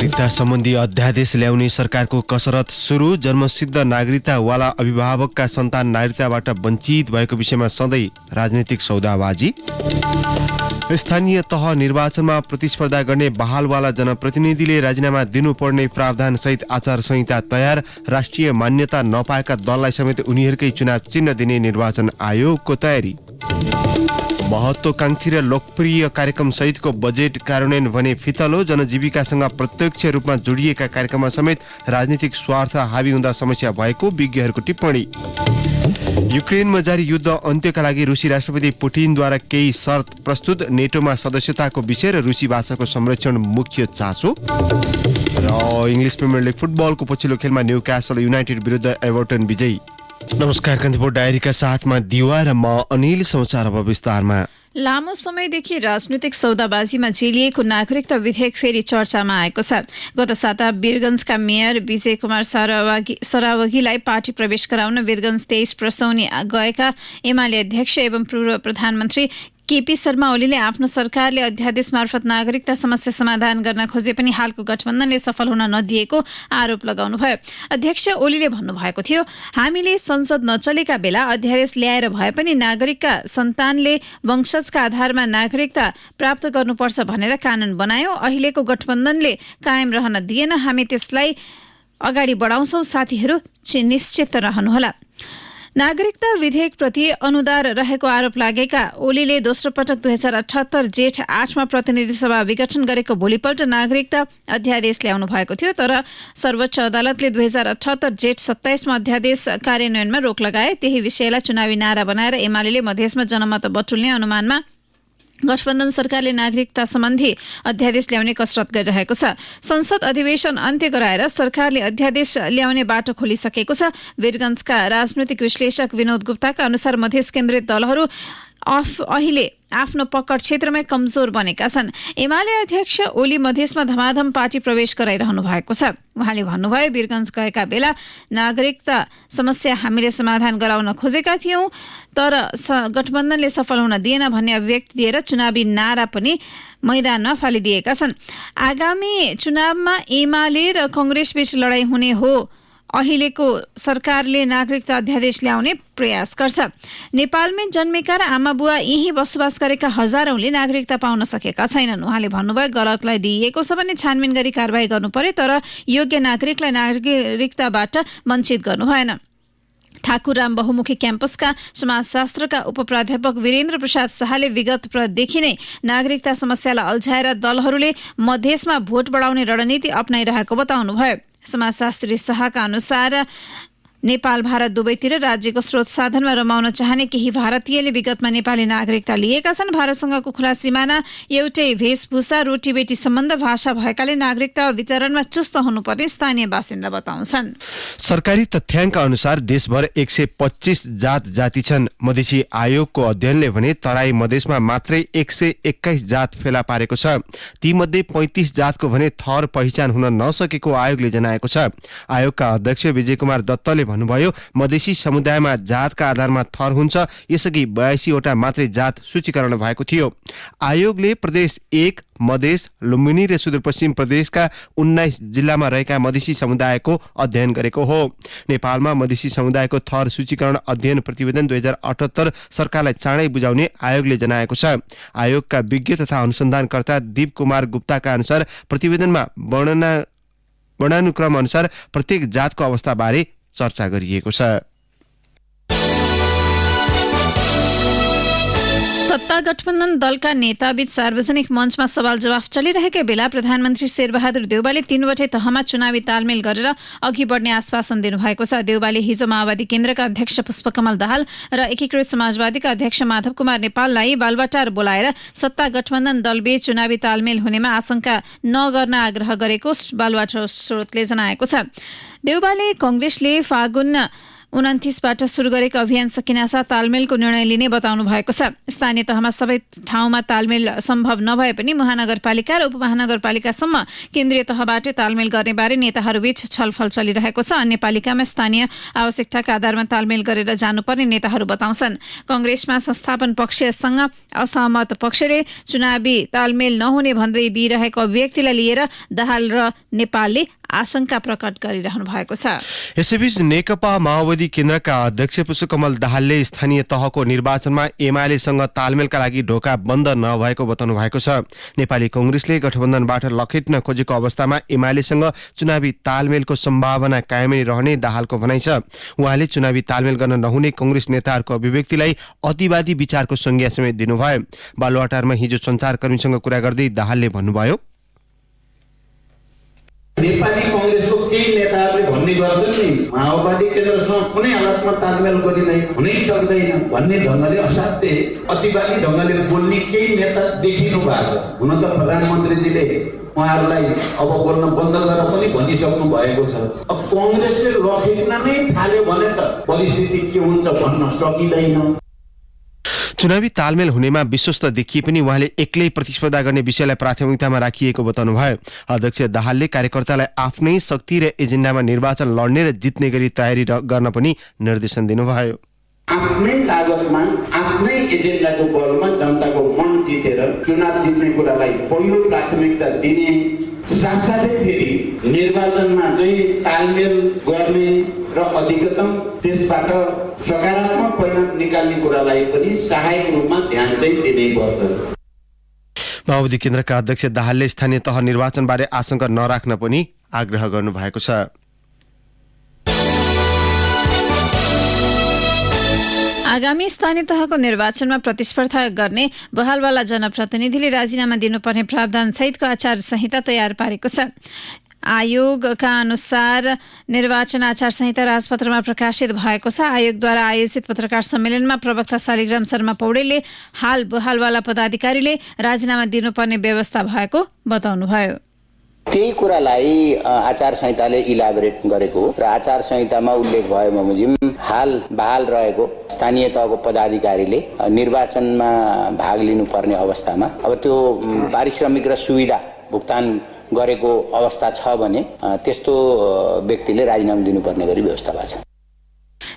नागरिकता सम्बन्धी अध्यादेश ल्याउने सरकारको कसरत सुरु। जन्मसिद्ध नागरिकतावाला अभिभावकका सन्तान नागरिकताबाट वञ्चित भएको विषयमा सधैँ राजनीतिक सौदाबाजी। स्थानीय तह निर्वाचनमा प्रतिस्पर्धा गर्ने बहालवाला जनप्रतिनिधिले राजीनामा दिनुपर्ने प्रावधान सहित आचार संहिता तयार। राष्ट्रिय मान्यता नपाएका दललाई समेत उनीहरूकै चुनाव चिन्ह दिने निर्वाचन आयोगको तयारी। महत्वाकांक्षी र लोकप्रिय कार्यक्रम सहितको बजेट कार्यान्वयन भने फितलो। जनजीविकासँग प्रत्यक्ष रूपमा जोडिएका कार्यक्रममा समेत राजनीतिक स्वार्थ हावी हुँदा समस्या भएको विज्ञहरूको टिप्पणी। युक्रेनमा जारी युद्ध अन्त्यका लागि रुसी राष्ट्रपति पुटिनद्वारा केही शर्त प्रस्तुत। नेटोमा सदस्यताको विषय र रुसी भाषाको संरक्षण मुख्य चासो। र इङ्ग्लिस प्रिमियर लिग फुटबलको पछिल्लो खेलमा न्युक्यासल युनाइटेड विरुद्ध एभर्टन विजयी। नमस्कार, कान्तिपुर डायरीका साथमा दिवा र म अनिल। समाचार अब विस्तारमा। लामो समयदेखि राजनीतिक सौदाबाजीमा झेलिएको नागरिकता विधेयक फेरि चर्चामा आएको छ। गत साता वीरगञ्जका मेयर विजय कुमार सरावगीलाई पार्टी प्रवेश गराउन वीरगञ्ज 23 प्रसौनी गएका एमाले अध्यक्ष एवं पूर्व प्रधानमन्त्री केपी शर्मा ओलीले आफ्नो सरकारले अध्यादेश मार्फत नागरिकता समस्या समाधान गर्न खोजे पनि हालको गठबन्धनले सफल हुन नदिएको आरोप लगाउनुभयो। अध्यक्ष ओलीले भन्नुभएको थियो, हामीले संसद नचलेका बेला अध्यादेश ल्याएर भए पनि नागरिकका सन्तानले वंशजका आधारमा नागरिकता प्राप्त गर्नुपर्छ भनेर कानून बनायौं। अहिलेको गठबन्धनले कायम रहन दिएन, हामी त्यसलाई अगाडि बढाउँछौं। साथीहरू निश्चित रहनुहोला। नागरिकता विधेयक प्रति अनुदार रहेको आरोप लागेका ओलीले दोस्रो पटक 2078 जेठ 8 मा प्रतिनिधि सभा विघटन गरेको भोलिपल्ट नागरिकता अध्यादेश ल्याउनु भएको थियो। तर सर्वोच्च अदालतले 2078 जेठ 27 मा अध्यादेश कार्यान्वयनमा रोक लगाए। त्यही विषयलाई चुनावी नारा बनाएर एमाले मधेसमा जनमत बटुल्ने अनुमानमा गठबन्धन सरकारले नागरिकता सम्बन्धी अध्यादेश ल्याउने कसरत गरिरहेको छ। संसद अधिवेशन अन्त्य गराएर सरकारले अध्यादेश ल्याउने बाटो खोलिसकेको छ। वीरगञ्जका राजनैतिक विश्लेषक विनोद गुप्ताका अनुसार मधेस केन्द्रित दलहरू अहिले आफ्नो पकड क्षेत्रमै कमजोर बनेका छन्। एमाले अध्यक्ष ओली मधेसमा धमाधम पार्टी प्रवेश गराइरहनु भएको छ। उहाँले भन्नुभयो, वीरगञ्ज गएका बेला नागरिकता समस्या हामीले समाधान गराउन खोजेका थियौं, तर गठबन्धनले सफल हुन दिएन भन्ने अभिव्यक्ति दिएर चुनावी नारा पनि मैदानमा फालिदिएका छन्। आगामी चुनावमा एमाले र कांग्रेसबीच लडाईँ हुने हो। अहिलेको सरकारले नागरिकता अध्यादेश ल्याउने प्रयास गर्छ। नेपालमै जन्मेका र आमाबुवा यही बसोबास गरेका हजारौंले नागरिकता पाउन सकेका छैनन्। उहाँले भन्नुभयो, गलतलाई दिइएको छ भने छानबिन गरी कारबाही गर्नु पर्यो, तर योग्य नागरिकलाई नागरिकताबाट वञ्चित गर्नु भएन। ठाकुरराम बहुमुखी क्याम्पसका समाजशास्त्रका उपप्राध्यापक वीरेन्द्र प्रसाद शाहले विगतदेखि नै नागरिकता समस्यालाई अल्झाएर दलहरूले मधेसमा भोट बढाउने रणनीति अपनाइरहेको बताउनुभयो। समाजशास्त्री शाहका अनुसार नेपाल भारत दुवैतिर राज्यको स्रोत साधनमा रमाउन चाहने केही भारतीयले विगतमा नेपाली नागरिकता लिएका छन्। भारतसँगको खुला सिमाना, एउटै वेशभूषा, रोटीबेटी सम्बन्ध, भाषा भएकाले नागरिकता वितरणमा चुस्त हुनुपर्ने स्थानीय बासिन्दा बताउँछन्। सरकारी तथ्याङ्क अनुसार देशभर 125 जात जाति छन्। मधेसी आयोगको अध्ययनले भने तराई मधेसमा मात्रै 121 जात फेला पारेको छ। तीमध्ये 35 जातको भने थर पहिचान हुन नसकेको आयोगले जनाएको छ। आयोगका अध्यक्ष विजय कुमार दत्तले भन्नुभयो, मधेसी समुदायमा जातका आधारमा थर हुन्छ। यसअघि 82 वटा मात्रै जात सूचीकरण भएको थियो। आयोगले प्रदेश 1, मधेस, लुम्बिनी र सुदूरपश्चिम प्रदेशका 19 जिल्लामा रहेका मधेसी समुदायको अध्ययन गरेको हो। नेपालमा मधेसी समुदायको थर सूचीकरण अध्ययन प्रतिवेदन 2078 सरकारलाई चाँडै बुझाउने आयोगले जनाएको छ। आयोगका विज्ञ तथा अनुसन्धानकर्ता दीप कुमार गुप्ताका अनुसार प्रतिवेदनमा वर्णानुक्रम अनुसार प्रत्येक जातको अवस्थाबारे चर्चा गरिएको छ। सत्ता गठबन्धन दलका नेताबीच सार्वजनिक मञ्चमा सवाल जवाफ चलिरहेकै बेला प्रधानमन्त्री शेरबहादुर देउवाले 3वटै तहमा चुनावी तालमेल गरेर अघि बढ्ने आश्वासन दिनुभएको छ। देउवाले हिजो माओवादी केन्द्रका अध्यक्ष पुष्पकमल दाहाल र एकीकृत समाजवादीका अध्यक्ष माधव कुमार नेपाललाई बालुवाटार बोलाएर सत्ता गठबन्धन दलबीच चुनावी तालमेल हुनेमा आशंका नगर्न आग्रह गरेको बालुवाटार स्रोतले जनाएको छ। देउवाले कांग्रेसले फागुन 29बाट सुरु गरेको अभियान सकिनासाथ तालमेलको निर्णय लिने बताउनु भएको छ। स्थानीय तहमा सबै ठाउँमा तालमेल सम्भव नभए पनि महानगरपालिका र उपमहानगरपालिकासम्म केन्द्रीय तहबाट तालमेल गर्नेबारे नेताहरूबीच छलफल चलिरहेको छ। अन्य पालिकामा स्थानीय आवश्यकताका आधारमा तालमेल गरेर जानुपर्ने नेताहरू बताउँछन्। कांग्रेसमा संस्थापन पक्षसँग असहमत पक्षले चुनावी तालमेल नहुने भन्दै दिइरहेको अभिव्यक्तिलाई लिएर दाहाल र नेपालले आशंका प्रकट गरिरहनु भएको छ। यसैबीच नेकपा माओवादी केन्द्रका अध्यक्ष पुष्पकमल दाहालले स्थानीय तहको निर्वाचनमा एमालेसँग तालमेलका लागि ढोका बन्द नभएको बताउनु भएको छ। नेपाली कांग्रेसले गठबन्धनबाट लखेट्न खोजेको अवस्थामा एमालेसँग चुनावी तालमेलको सम्भावना कायमै रहने दाहालको भनाइ छ। उहाँले चुनावी तालमेल गर्न नहुने कांग्रेस नेताहरूको अभिव्यक्तिलाई अतिवादी विचारको संज्ञा समेत दिनुभयो। बालुवाटारमा हिजो सञ्चारकर्मीसँग कुरा गर्दै दाहालले भन्नुभयो, नेपाली कांग्रेसको केही नेताहरूले भन्ने गर्छन् नि माओवादी केन्द्रसँग कुनै हालतमा तालमेल गरिँदैन, हुनै सक्दैन भन्ने ढङ्गले असाध्य अतिवादी ढङ्गले बोल्ने केही नेता देखिनु भएको छ। हुन त प्रधानमन्त्रीजीले उहाँहरूलाई अब बोल्न बन्द गरेर पनि भनिसक्नु भएको छ। अब कांग्रेसले लखेट्न नै थाल्यो भने त परिस्थिति के हुन्छ भन्न सकिँदैन। चुनावी तालमेल हुनेमा विश्वस्त देखिए पनि उहाँले एक्लै प्रतिस्पर्धा गर्ने विषयलाई प्राथमिकतामा राखिएको बताउनुभयो। अध्यक्ष दाहालले कार्यकर्तालाई आफ्नै शक्ति र एजेन्डामा निर्वाचन लड्ने र जित्ने गरी तयारी गर्न पनि निर्देशन दिनुभयो। आफ्नै तागतमा आफ्नै एजेन्डाको बलमा जनताको मन जितेर चुनाव जित्ने कुरालाई पहिलो प्राथमिकता दिने साथसाथै फेरि निर्वाचनमा चाहिँ तालमेल गर्ने र अधिकतम त्यसबाट सकारात्मक परिणाम निकाल्ने कुरालाई पनि सहायक रूपमा ध्यान चाहिँ दिनै पर्छ। माओवादी केन्द्रका अध्यक्ष दाहालले स्थानीय तह निर्वाचनबारे आशंका नराख्न पनि आग्रह गर्नुभएको छ। आगामी स्थानीय तहको निर्वाचनमा प्रतिस्पर्धा गर्ने बहालवाला जनप्रतिनिधिले राजीनामा दिनुपर्ने प्रावधान सहितको आचार संहिता तयार पारेको छ। आयोगका अनुसार निर्वाचन आचार संहिता राजपत्रमा प्रकाशित भएको छ। आयोगद्वारा आयोजित पत्रकार सम्मेलनमा प्रवक्ता शालिग्राम शर्मा पौडेलले हाल बहालवाला पदाधिकारीले राजीनामा दिनुपर्ने व्यवस्था भएको बताउनुभयो। त्यही कुरालाई आचार संहिताले इलाबोरेट गरेको हो र आचार संहितामा उल्लेख भए बमोजिम हाल बहाल रहेको स्थानीय तहको पदाधिकारीले निर्वाचनमा भाग लिनुपर्ने अवस्थामा अब त्यो पारिश्रमिक र सुविधा भुक्तान गरेको अवस्था छ भने त्यस्तो व्यक्तिले राजीनामा दिनुपर्ने गरी व्यवस्था भएको छ।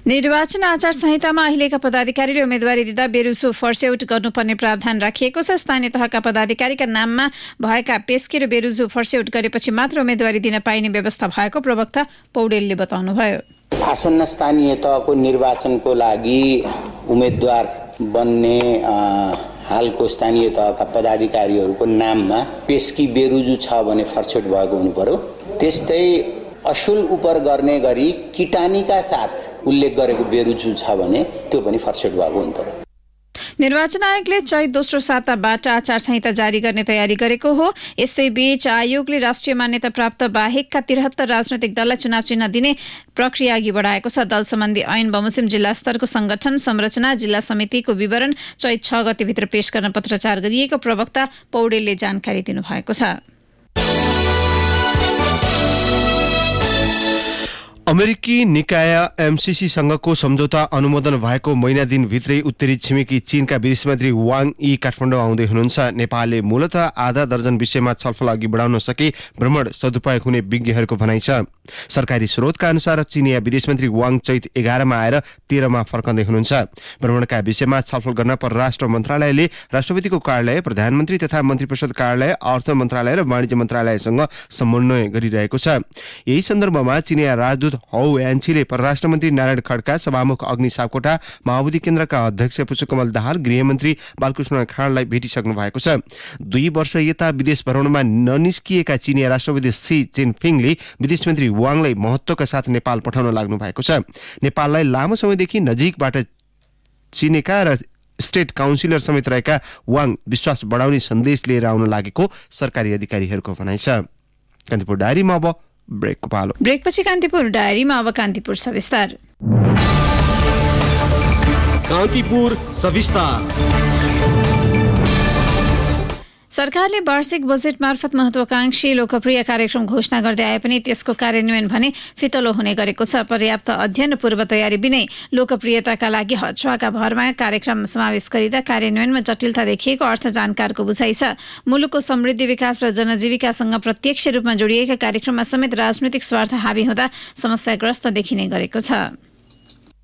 निर्वाचन आचार संहितामा अहिलेका पदाधिकारीले उम्मेदवारी दिँदा बेरुसो फर्स्यौट गर्नुपर्ने प्रावधान राखिएको छ। स्थानीय तहका पदाधिकारीका नाममा भएका पेस्के र बेरुजो फर्स्यौट गरेपछि मात्र उम्मेदवारी दिन पाइने व्यवस्था भएको प्रवक्ता पौडेलले बताउनुभयो। आसन्न स्थानीय तहको निर्वाचनको लागि उम्मेदवार बन्ने हालको स्थानीय तहका पदाधिकारीहरूको नाममा पेस्की बेरुजु छ भने फर्स्यौट भएको हुनु पर्यो। त्यस्तै असुल उपर गर्ने गरी किटानीका साथ उल्लेख गरेको बेरुजु छ भने त्यो पनि फर्स्यौट भएको हुनु पर्यो। निर्वाचन आयोगले चैत दोस्रो साताबाट आचार संहिता जारी गर्ने तयारी गरेको हो। यसैबीच आयोगले राष्ट्रिय मान्यता प्राप्त बाहेकका 73 राजनैतिक दललाई चुनाव चिन्ह दिने प्रक्रिया अघि बढाएको छ। दल सम्बन्धी ऐन बमोजिम जिल्ला स्तरको संगठन संरचना जिल्ला समितिको विवरण चैत 6 गतेभित्र पेश गर्न पत्राचार गरिएको प्रवक्ता पौडेलले जानकारी दिनुभएको छ। अमेरिकी निकाय एमसीसी सँगको सम्झौता अनुमोदन भएको महिना दिनभित्रै उत्तरी छिमेकी चीनका विदेश मन्त्री वाङ यी काठमाडौँ आउँदै हुनुहुन्छ। नेपालले मूलतः आधा दर्जन विषयमा छलफल अघि बढाउन सके भ्रमण सदुपयोग हुने विज्ञहरूको भनाइ छ। सरकारी स्रोतका अनुसार चीनिया विदेश मन्त्री वाङ चैत 11 आएर 13 फर्कँदै हुनुहुन्छ। भ्रमणका विषयमा छलफल गर्न परराष्ट्र मन्त्रालयले राष्ट्रपतिको कार्यालय, प्रधानमन्त्री तथा मन्त्री परिषद कार्यालय, अर्थ मन्त्रालय र वाणिज्य मन्त्रालयसँग समन्वय गरिरहेको छ। यही सन्दर्भमा चीनिया राजदूत हौ यान्छीले परराष्ट्र मन्त्री नारायण खड्का, सभामुख अग्नि सापकोटा, माओवादी केन्द्रका अध्यक्ष पुष्पकमल दाहाल, गृहमन्त्री बालकृष्ण खाँडलाई भेटिसक्नु भएको छ। 2 वर्ष यता विदेश भ्रमणमा ननिस्किएका चीनिया राष्ट्रपति सी जिनपिङले विदेश मन्त्री वाङलाई महत्त्वका साथ नेपाल पठाउन लाग्नु भएको छ। नेपाललाई लामो समयदेखि नजिकबाट चिनेका र स्टेट काउन्सिलर समेत रहेका वाङ विश्वास बढाउने सन्देश लिएर आउन लागेको सरकारी अधिकारीहरूको भनाइ छ। कान्तिपुर डायरीमा अब ब्रेकको पालो। ब्रेकपछि कान्तिपुर डायरीमा अब कान्तिपुर सविस्तार। कान्तिपुर सविस्तार। सरकारले वार्षिक बजेट मार्फत महत्वाकांक्षी लोकप्रिय कार्यक्रम घोषणा गर्दै आए पनि त्यसको कार्यान्वयन भने फितलो हुने गरेको छ। पर्याप्त अध्ययन र पूर्व तयारी बिनै लोकप्रियताका लागि हचुवाका भरमा कार्यक्रम समावेश गरिँदा कार्यान्वयनमा जटिलता देखिएको अर्थ जानकारको बुझाइ छ। मुलुकको समृद्धि, विकास र जनजीविकासँग प्रत्यक्ष रूपमा जोडिएका कार्यक्रममा समेत राजनीतिक स्वार्थ हावी हुँदा समस्याग्रस्त देखिने गरेको छ।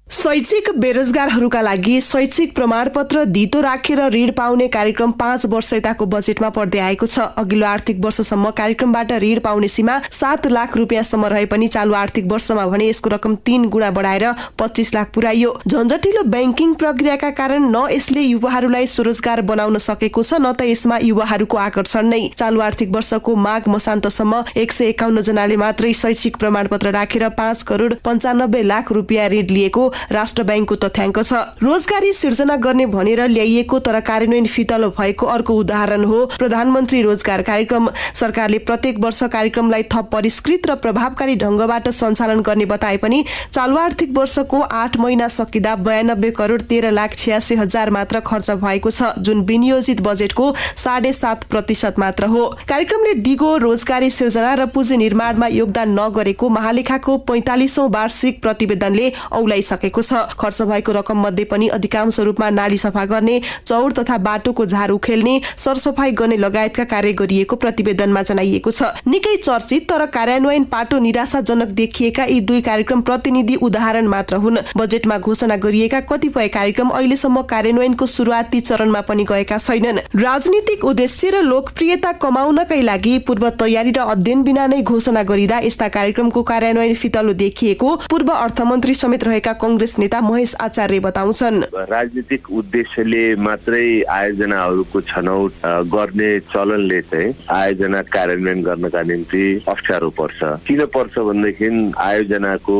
शैक्षिक बेरोजगारहरूका लागि शैक्षिक प्रमाणपत्र धितो राखेर ऋण पाउने कार्यक्रम 5 वर्ष यताको बजेटमा पर्दै आएको छ। अघिल्लो आर्थिक वर्षसम्म कार्यक्रमबाट ऋण पाउने सीमा 7 लाख रुपियाँसम्म रहे पनि चालु आर्थिक वर्षमा भने यसको रकम 3 गुणा बढाएर 25 लाख पुर्याइयो। झन्झटिलो ब्याङ्किङ प्रक्रियाका कारण न यसले युवाहरूलाई स्वरोजगार बनाउन सकेको छ, न त यसमा युवाहरूको आकर्षण नै। चालु आर्थिक वर्षको माघ मसान्तसम्म 151 जनाले मात्रै शैक्षिक प्रमाणपत्र राखेर 5 करोड 95 लाख रुपियाँ ऋण लिएको राष्ट्र बैंकको तथ्याङ्क छ। रोजगारी सिर्जना गर्ने भनेर ल्याइएको तर कार्यान्वयन फितलो भएको अर्को उदाहरण हो प्रधानमन्त्री रोजगार कार्यक्रम। सरकारले प्रत्येक वर्ष कार्यक्रमलाई थप परिष्कृत र प्रभावकारी ढंगबाट सञ्चालन गर्ने बताए पनि चालु आर्थिक वर्षको 8 महिना सकिँदा 92 करोड 13 लाख 86 हजार मात्र खर्च भएको छ, जुन विनियोजित बजेटको 7.5% मात्र हो। कार्यक्रमले दिगो रोजगारी सिर्जना र पुँजी निर्माणमा योगदान नगरेको महालेखाको 45औं वार्षिक प्रतिवेदनले औलाइसकेको छ। खर्च भएको रकम मध्ये पनि अधिकांश रूपमा नाली सफा गर्ने, चौर तथा बाटोको झार उखेल्ने, सरसफाई गर्ने लगायतका कार्य गरिएको प्रतिवेदनमा जनाइएको छ। निकै चर्चित तर कार्यान्वयन पाटो निराशाजनक देखिएका यी दुई कार्यक्रम प्रतिनिधि उदाहरण मात्र हुन्। बजेटमा घोषणा गरिएका कतिपय कार्यक्रम अहिलेसम्म कार्यान्वयनको सुरुवाती चरणमा पनि गएका छैनन्। राजनीतिक उद्देश्य र लोकप्रियता कमाउनकै लागि पूर्व तयारी र अध्ययन बिना नै घोषणा गरिँदा यस्ता कार्यक्रमको कार्यान्वयन फितलो देखिएको पूर्व अर्थमन्त्री समेत रहेका कांग्रेस नेता महेश आचार्य बताउँछन्। राजनीतिक उद्देश्यले मात्रै आयोजनाहरूको छनौट गर्ने चलनले चाहिँ आयोजना कार्यान्वयन गर्नका निम्ति अप्ठ्यारो पर्छ। किन पर्छ भनेदेखि आयोजनाको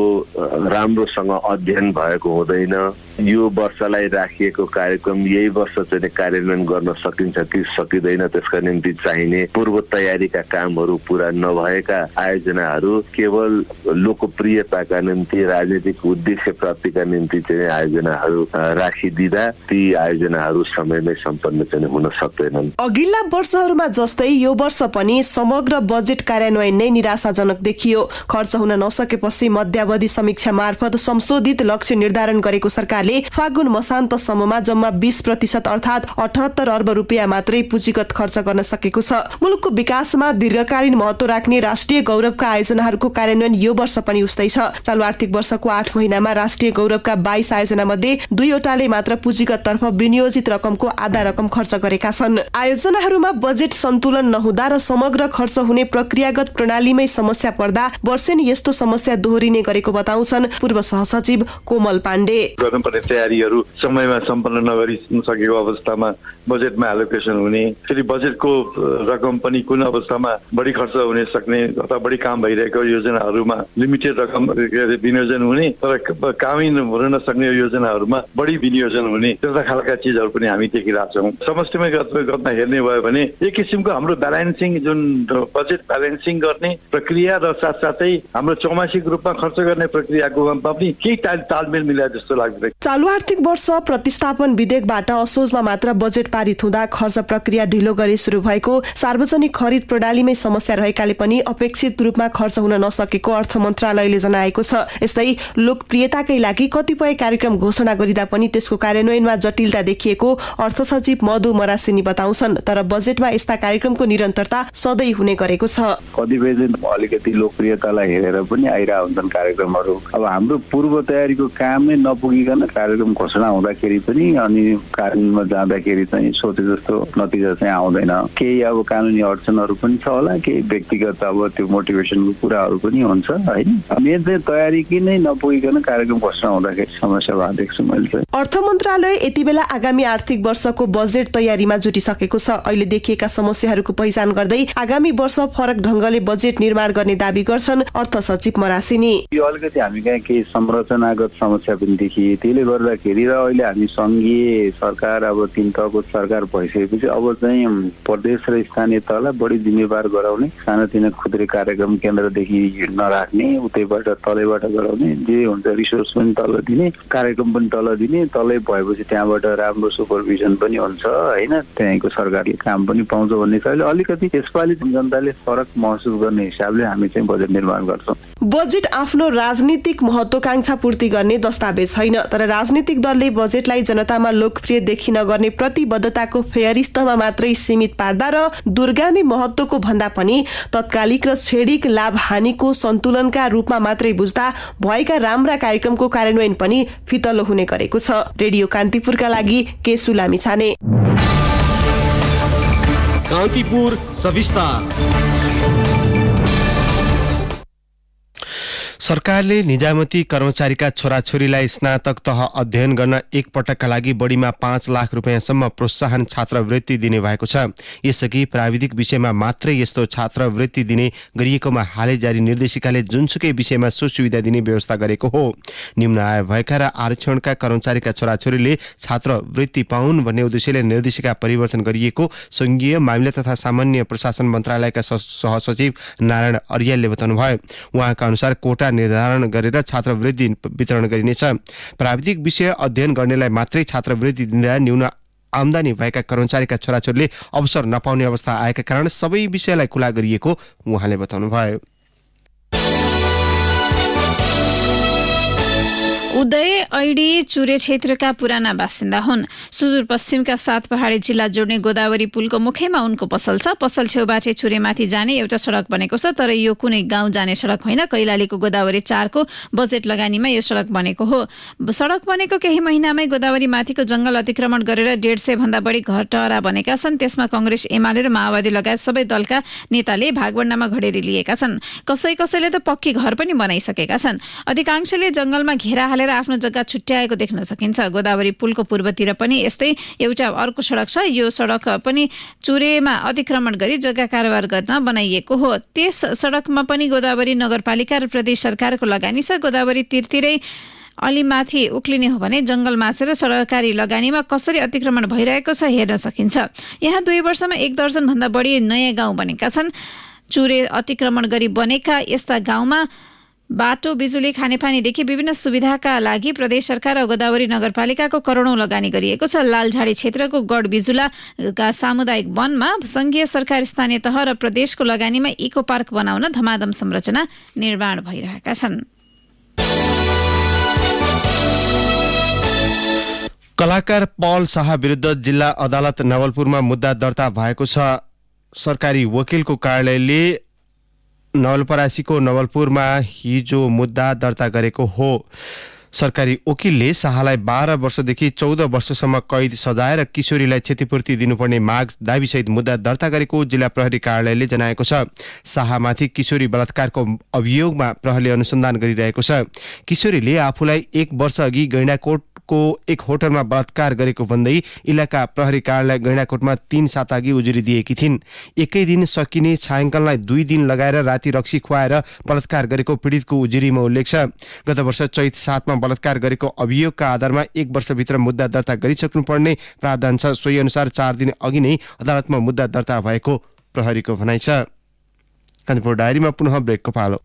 राम्रोसँग अध्ययन भएको हुँदैन। यो वर्षलाई राखिएको कार्यक्रम यही वर्ष चाहिँ कार्यान्वयन गर्न सकिन्छ कि सकिँदैन, त्यसका निम्ति चाहिने पूर्व तयारीका कामहरू पूरा नभएका आयोजनाहरू केवल लोकप्रियताका निम्ति, राजनीतिक उद्देश्य प्राप्तिका निम्ति चाहिँ आयोजनाहरू राखिदिँदा ती आयोजनाहरू समयमै सम्पन्न चाहिँ हुन सक्दैनन्। अघिल्ला वर्षहरूमा जस्तै यो वर्ष पनि समग्र बजेट कार्यान्वयन नै निराशाजनक देखियो। खर्च हुन नसकेपछि मध्यावधि समीक्षा मार्फत संशोधित लक्ष्य निर्धारण गरेको सरकारले फागुन मसान्तसम्ममा जम्मा 20% अर्थात् 78 अर्ब रुपियाँ मात्रै पुँजीगत खर्च गर्न सकेको छ। मुलुकको विकासमा दीर्घकालीन महत्व राख्ने राष्ट्रिय गौरवका आयोजनाहरूको कार्यान्वयन यो वर्ष पनि उस्तै छ। चालु आर्थिक वर्षको 8 महिनामा राष्ट्रिय गौरवका 22 आयोजना मध्ये 2वटाले मात्र पुँजीगत तर्फ विनियोजित रकमको आधा रकम खर्च गरेका छन्। आयोजनाहरूमा बजेट सन्तुलन नहुँदा र समग्र खर्च हुने प्रक्रियागत प्रणालीमै समस्या पर्दा वर्षेनी यस्तो समस्या दोहोरिने गरेको बताउँछन् पूर्व सहसचिव कोमल पाण्डे। गर्नुपर्ने तयारीहरू समयमा सम्पन्न नगरी सकेको अवस्थामा बजेटमा एलोकेसन हुने, फेरि बजेटको रकम पनि कुन अवस्थामा बढी खर्च हुने सक्ने अथवा बढी काम भइरहेको योजनाहरूमा लिमिटेड रकम विनियोजन हुने तर कामै हुन नसक्ने योजनाहरूमा बढी विनियोजन हुने, त्यस्ता खालका चिजहरू पनि हामी देखिरहेको छौँ। समष्टिमा गर्दा हेर्ने भयो भने एक किसिमको हाम्रो ब्यालेन्सिङ जुन बजेट ब्यालेन्सिङ गर्ने प्रक्रिया र साथसाथै हाम्रो चौमासिक रूपमा खर्च गर्ने प्रक्रियाको पनि केही तालमेल मिलाए जस्तो लाग्दैन। चालु आर्थिक वर्ष प्रतिस्थापन विधेयकबाट असोजमा मात्र बजेट पारित हुँदा खर्च प्रक्रिया ढिलो गरी सुरु भएको, सार्वजनिक खरिद प्रणालीमै समस्या रहेकाले पनि अपेक्षित रूपमा खर्च हुन नसकेको अर्थ मन्त्रालयले जनाएको छ। यस्तै लोकप्रियताकै लागि कतिपय कार्यक्रम घोषणा गरिँदा पनि त्यसको कार्यान्वयनमा जटिलता देखिएको अर्थ सचिव मधु मरासिनी बताउँछन्। तर बजेटमा यस्ता कार्यक्रमको निरन्तरता सधैँ हुने गरेको छ। कतिपय अलिकति लोकप्रियतालाई हेरेर पनि आइरहेका हुन्छन् कार्यक्रमहरू। अब हाम्रो पूर्व तयारीको कामै नपुगिकन कार्यक्रम घोषणा हुँदाखेरि पनि अनि कार्यान्वयनमा जाँदाखेरि चाहिँ सोचे जस्तो नतिजा चाहिँ आउँदैन। केही अब कानुनी अडचनहरू पनि छ होला, केही व्यक्तिगत अब त्यो मोटिभेसनको कुराहरू पनि हुन्छ हैन। मेन चाहिँ तयारीकै नै नपुगिकन कार्यक्रम घोषणा हुँदाखेरि समस्या भएको देख्छु मैले चाहिँ। अर्थ मन्त्रालय यति बेला आगामी आर्थिक वर्षको बजेट तयारीमा जुटिसकेको छ। अहिले देखिएका समस्याहरूको पहिचान गर्दै आगामी वर्ष फरक ढंगले बजेट निर्माण गर्ने दाबी गर्छन् अर्थ सचिव मरासिनी। यो अलिकति हामी कहाँ केही संरचनागत समस्या पनि देखिए, त्यसले गर्दाखेरि र अहिले हामी संघीय सरकार अब 3 तहको सरकार भइसकेपछि अब चाहिँ प्रदेश र स्थानीय तहलाई बढी जिम्मेवार गराउने, सानातिना खुद्रे कार्यक्रम केन्द्रदेखि नराख्ने, उतैबाट तलैबाट गराउने, जे हुन्छ रिसोर्स पनि तल दिने, कार्यक्रम पनि तल दिने, तलै भएपछि त्यहाँबाट राम्रो सुपरभिजन पनि हुन्छ हैन, त्यहीँको सरकारले काम पनि पाउँछ भन्ने छ। अहिले अलिकति यसपालि जनताले फरक महसुस गर्ने हिसाबले हामी चाहिँ बजेट निर्माण गर्छौँ। बजेट आफ्नो राजनीतिक महत्वाकांक्षा पूर्ति गर्ने दस्तावेज छैन, तर राजनीतिक दलले बजेटलाई जनतामा लोकप्रिय देखिन गर्ने प्रतिबद्धताको फेयरिस्तमा मात्रै सीमित पार्दा र दूरगामी महत्वको भन्दा पनि तत्कालिक र छेडिक लाभ हानिको सन्तुलनका रूपमा मात्रै बुझ्दा भएका राम्रा कार्यक्रमको कार्यान्वयन पनि फितलो हुने गरेको छ। रेडियो कान्तिपुरका लागि केसु लामिछाने। कान्तिपुर सविस्तार। सरकारले निजामती कर्मचारीका छोराछोरीलाई स्नातक तह अध्ययन गर्न एक पटकका लागि बढीमा 5 लाख रुपियाँसम्म प्रोत्साहन छात्रवृत्ति दिने भएको छ। यसअघि प्राविधिक विषयमा मात्रै यस्तो छात्रवृत्ति दिने गरिएकोमा हालै जारी निर्देशिकाले जुनसुकै विषयमा सो सुविधा दिने व्यवस्था गरेको हो। निम्न आय भएका र आरक्षणका कर्मचारीका छोराछोरीले छात्रवृत्ति पाउन् भन्ने उद्देश्यले निर्देशिका परिवर्तन गरिएको संघीय मामिला तथा सामान्य प्रशासन मन्त्रालयका सहसचिव नारायण अर्यालले बताउनुभयो। उहाँका अनुसार कोटा निर्धारण गरेर छात्रवृत्ति वितरण गरिनेछ। प्राविधिक विषय अध्ययन गर्नेलाई मात्रै छात्रवृत्ति दिँदा न्यून आमदानी भएका कर्मचारीका छोराछोरीले अवसर नपाउने अवस्था आएका कारण सबै विषयलाई खुला गरिएको उहाँले बताउनुभयो। उदय ऐडी चुरे क्षेत्रका पुराना बासिन्दा हुन्। सुदूरपश्चिमका 7 पहाडी जिल्ला जोड्ने गोदावरी पुलको मुखैमा उनको पसल छ। पसल छेउबाटै चुरेमाथि जाने एउटा सडक बनेको छ, तर यो कुनै गाउँ जाने सडक होइन। कैलालीको गोदावरी 4 को बजेट लगानीमा यो सडक बनेको हो। सडक बनेको केही महिनामै गोदावरी माथिको जंगल अतिक्रमण गरेर 150 भन्दा बढी घर टहरा बनेका छन्। त्यसमा कांग्रेस, एमाले र माओवादी लगायत सबै दलका नेताले भागवण्डामा घडेरी लिएका छन्। कसैले त पक्की घर पनि बनाइसकेका छन्। अधिकांशले जंगलमा घेरा हालेर आफ्नो जग्गा छुट्याएको देख्न सकिन्छ। गोदावरी पुलको पूर्वतिर पनि यस्तै एउटा अर्को सडक छ। यो सडक पनि चुरेमा अतिक्रमण गरी जग्गा कारोबार गर्न बनाइएको हो। त्यस सडकमा पनि गोदावरी नगरपालिका र प्रदेश सरकारको लगानी छ। गोदावरी तीरतिरै अलिमाथि उक्लिने हो भने जंगल मासेर सरकारी लगानीमा कसरी अतिक्रमण भइरहेको छ हेर्न सकिन्छ। यहाँ 2 वर्षमा 1 दर्जन भन्दा बढी नयाँ गाउँ बनेका छन्। चुरे अतिक्रमण गरी बनेका यस्ता गाउँमा बाटो, बिजुली, खानेपानीदेखि विभिन्न सुविधाका लागि प्रदेश सरकार र गोदावरी नगरपालिकाको करोडौं लगानी गरिएको छ। लालझाडी क्षेत्रको गढ बिजुलाका सामुदायिक वनमा संघीय सरकार, स्थानीय तह र प्रदेशको लगानीमा इको पार्क बनाउन धमाधम संरचना निर्माण भइरहेका छन्। कलाकार पल शाह विरुद्ध जिल्ला अदालत नवलपुरमा मुद्दा दर्ता भएको छ। सरकारी वकिलको कार्यालयले नवलपरासीको नवलपुरमा हिजो मुद्दा दर्ता गरेको हो। सरकारी वकिलले शाहलाई 12 वर्षदेखि 14 वर्षसम्म कैद सजाय र किशोरीलाई क्षतिपूर्ति दिनुपर्ने माग दाबीसहित मुद्दा दर्ता गरेको जिल्ला प्रहरी कार्यालयले जनाएको छ। शाहमाथि किशोरी बलात्कारको अभियोगमा प्रहरीले अनुसन्धान गरिरहेको छ। किशोरीले आफूलाई 1 वर्ष अघि गैंडाकोटको एक होटलमा बलात्कार गरेको भन्दै इलाका प्रहरी कार्यालय गैंडाकोटमा 3 साता अघि उजुरी दिएकी थिइन्। एकै दिन सकिने छायाङ्कनलाई 2 दिन लगाएर राति रक्सी खुवाएर बलात्कार गरेको पीडितको उजुरीमा उल्लेख छ। गत वर्ष चैत 7 मा बलात्कार गरेको अभियोगका आधारमा 1 वर्षभित्र मुद्दा दर्ता गरिसक्नुपर्ने प्रावधान छ। सोही अनुसार 4 दिन अघि नै अदालतमा मुद्दा दर्ता भएको प्रहरीको भनाइ छ। कान्तिपुर डायरीमा पुनः ब्रेकको पालो।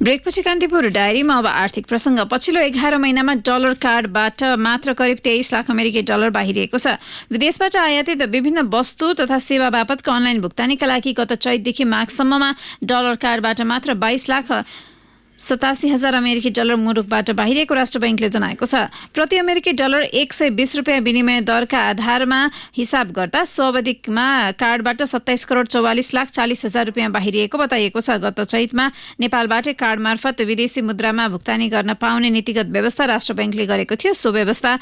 ब्रेकपछि कान्तिपुर डायरीमा अब आर्थिक प्रसङ्ग। पछिल्लो 11 महिनामा डलर कार्डबाट मात्र करिब 23 लाख अमेरिकी डलर बाहिरिएको छ। विदेशबाट आयातित विभिन्न वस्तु तथा सेवा बापतको अनलाइन भुक्तानीका लागि गत चैतदेखि माघसम्ममा डलर कार्डबाट मात्र 22,87,000 अमेरिकी डलर मुलुकबाट बाहिरिएको राष्ट्र बैंकले जनाएको छ। प्रति अमेरिकी डलर 120 रुपियाँ विनिमय दरका आधारमा हिसाब गर्दा सो अवधिमा कार्डबाट 27,44,40,000 रुपियाँ बाहिरिएको बताइएको छ। गत चैतमा नेपालबाट कार्ड मार्फत विदेशी मुद्रामा भुक्तानी गर्न पाउने नीतिगत व्यवस्था राष्ट्र बैंकले गरेको थियो। सो व्यवस्था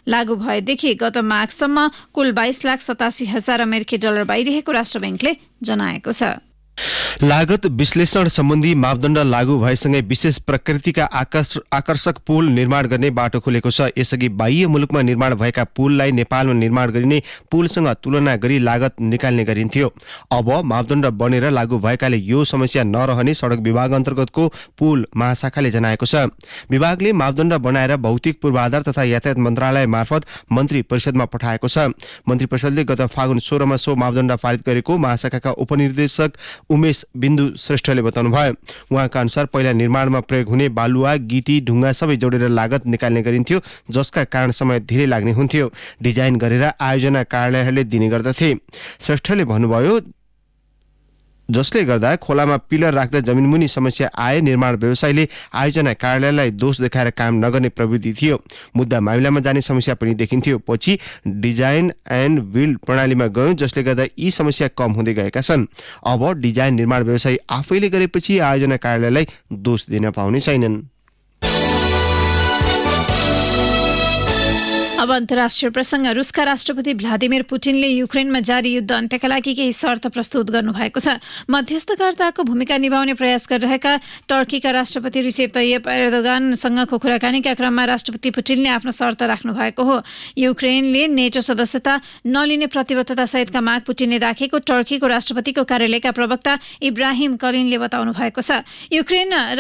लागू भएदेखि गत माघसम्म कुल 22,87,000 अमेरिकी डलर बाहिरिएको राष्ट्र बैंकले जनाएको छ। लागत विश्लेषण सम्बन्धी मापदण्ड लागू भएसँगै विशेष प्रकृतिका आकर्षक पुल निर्माण गर्ने बाटो खुलेको छ। यसअघि बाह्य मुलुकमा निर्माण भएका पुललाई नेपालमा निर्माण गरिने पुलसँग तुलना गरी लागत निकाल्ने गरिन्थ्यो। अब मापदण्ड बनेर लागू भएकाले यो समस्या नरहने सडक विभाग अन्तर्गतको पुल महाशाखाले जनाएको छ। विभागले मापदण्ड बनाएर भौतिक पूर्वाधार तथा यातायात मन्त्रालय मार्फत मन्त्री परिषदमा पठाएको छ। मन्त्री परिषदले गत फागुन 16 मा सो मापदण्ड पारित गरेको महाशाखाका उपनिर्देशक उमेश बिन्दु श्रेष्ठले बताउनुभयो। उहाँका अनुसार पहिला निर्माणमा प्रयोग हुने बालुवा, गिटी, ढुङ्गा सबै जोडेर लागत निकाल्ने गरिन्थ्यो, जसका कारण समय धेरै लाग्ने हुन्थ्यो। डिजाइन गरेर आयोजना कार्यालयहरूले दिने गर्दथे। श्रेष्ठले भन्नुभयो, जसले गर्दा खोलामा पिलर राख्दा जमिनमुनि समस्या आए निर्माण व्यवसायीले आयोजना कार्यालयलाई दोष देखाएर काम नगर्ने प्रवृत्ति थियो। मुद्दा मामिलामा जाने समस्या पनि देखिन्थ्यो। पछि डिजाइन एन्ड बिल्ड प्रणालीमा गयो, जसले गर्दा यी समस्या कम हुँदै गएका छन्। अब डिजाइन निर्माण व्यवसायी आफैले गरेपछि आयोजना कार्यालयलाई दोष दिन पाउने छैनन्। अब अन्तर्राष्ट्रिय प्रसङ्ग। रुसका राष्ट्रपति भ्लादिमिर पुटिनले युक्रेनमा जारी युद्ध अन्त्यका लागि केही शर्त प्रस्तुत गर्नुभएको छ। मध्यस्थकर्ताको भूमिका निभाउने प्रयास गरिरहेका टर्कीका राष्ट्रपति रिसेप तय्यप एर्दोगानसँगको कुराकानीका क्रममा राष्ट्रपति पुटिनले आफ्नो शर्त राख्नु भएको हो। युक्रेनले नेटो सदस्यता नलिने प्रतिबद्धता सहितका माग पुटिनले राखेको टर्कीको राष्ट्रपतिको कार्यालयका प्रवक्ता इब्राहिम कलिनले बताउनु भएको छ। युक्रेनका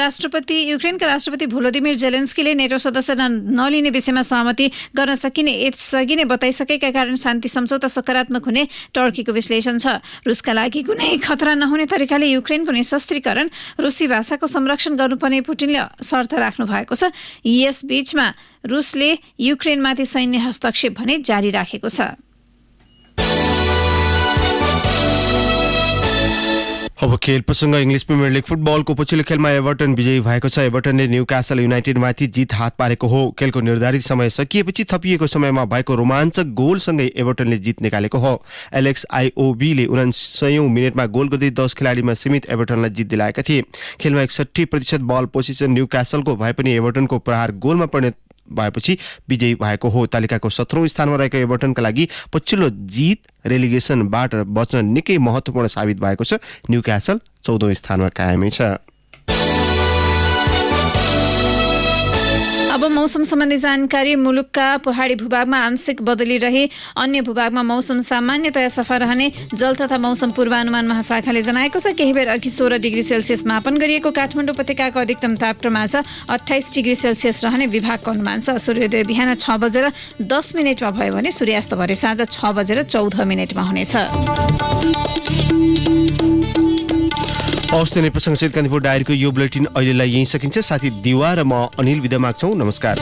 राष्ट्रपति भोलोदिमिर जेलेन्स्कीले नेटो सदस्य नलिने विषयमा सहमति गर्न सकिने यसअघि नै बताइसकेका कारण शान्ति सम्झौता सकारात्मक हुने टर्कीको विश्लेषण छ। रुसका लागि कुनै खतरा नहुने तरिकाले युक्रेनको निशस्त्रीकरण, रुसी भाषाको संरक्षण गर्नुपर्ने पुटिनले शर्त राख्नु भएको छ। यस बीचमा रुसले युक्रेनमाथि सैन्य हस्तक्षेप भने जारी राखेको छ। अब खेल प्रसङ्ग। इङ्ग्लिस प्रिमियर लिग फुटबलको पछिल्लो खेलमा एभर्टन विजयी भएको छ। एभर्टनले न्युकासल युनाइटेडमाथि जित हात पारेको हो। खेलको निर्धारित समय सकिएपछि थपिएको समयमा भएको रोमाञ्चक गोलसँगै एभर्टनले जित निकालेको हो। एलेक्स आइओबीले 79औं मिनेटमा गोल गर्दै 10 खेलाडीमा सीमित एभर्टनलाई जित दिलाएका थिए। खेलमा 61% बल पोजिसन न्युकासलको भए पनि एभर्टनको प्रहार गोलमा परिणत भएपछि विजयी भएको हो। तालिकाको 17औं स्थानमा रहेको एभर्टनका लागि पछिल्लो जित रेलिगेसनबाट बच्न निकै महत्त्वपूर्ण साबित भएको छ। न्युकासल 14औं स्थानमा कायमै छ। अब मौसम सम्बन्धी जानकारी। मुलुकका पहाडी भूभागमा आंशिक बदली रहे, अन्य भूभागमा मौसम सामान्यतया सफा रहने जल तथा मौसम पूर्वानुमान महाशाखाले जनाएको छ। केही बेर अघि 16 डिग्री सेल्सियस मापन गरिएको काठमाडौँ उपत्यकाको अधिकतम तापक्रम आज 28 डिग्री सेल्सियस रहने विभागको अनुमान छ। सूर्योदय बिहान 6:10 भयो भने सूर्यास्त भरे साँझ 6:14 हुनेछ। हवस्, प्रसङ्गसहित कान्तिपुर डायरीको यो बुलेटिन अहिलेलाई यहीँ सकिन्छ। साथी दिवा र म अनिल बिदा माग्छौँ। नमस्कार।